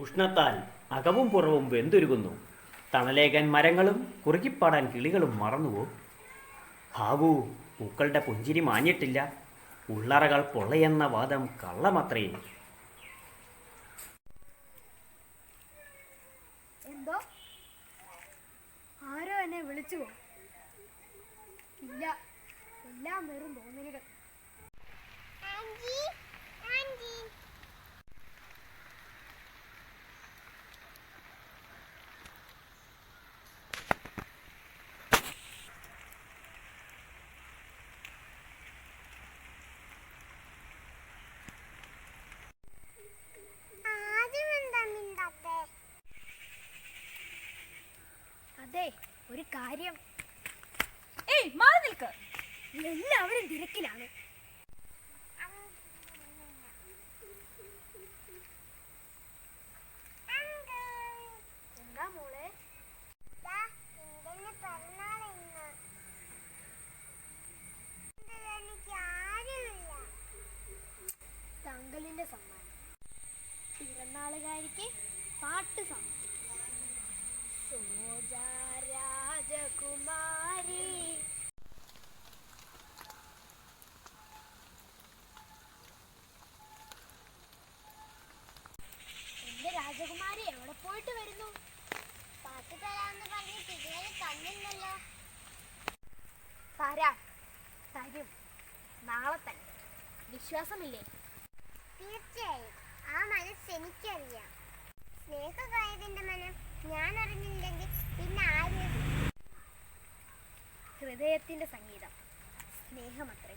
ഉഷ്ണത്താൽ അകവും പുറവും വെന്തുരുകുന്നു. തണലേകാൻ മരങ്ങളും കുറുകിപ്പാടാൻ കിളികളും മറന്നുവോ? ഹാവൂ, പൂക്കളുടെ പുഞ്ചിരി മാഞ്ഞിട്ടില്ല. ഉള്ളറകൾ പൊള്ളയെന്ന വാദം കള്ളമത്രേ. എന്തോ ആരോ എന്നെ വിളിച്ചുവോ? ഇല്ല, എല്ലാം വെറും തോന്നലുകൾ. അതെ, ഒരു കാര്യം. മാറി നിൽക്ക്. എല്ലാവരും തിരക്കിലാണ്. എന്താ മോളെ? തങ്കലിന്റെ സമ്മാനം. പിറന്നാളുകാരിക്ക് പാട്ട് സമ്മാനം. സോജ രാജകുമാരി. എന്റെ രാജകുമാരി എവിടെ പോയിട്ട് വരുന്നു? പാട്ട് തരാമെന്ന് പറഞ്ഞിട്ട് ഇതുവരെ തന്നില്ലല്ലോ. തരും, നാളെ തന്നെ. വിശ്വാസമില്ലേ? തീർച്ചയായും, ആ മനസ്സ് എനിക്കറിയാം. സ്നേഹഗായകന്റെ മനം ഞാൻ അറിഞ്ഞില്ലെങ്കിൽ പിന്നെ ആര്? ഹൃദയത്തിന്റെ സംഗീതം സ്നേഹമത്രേ.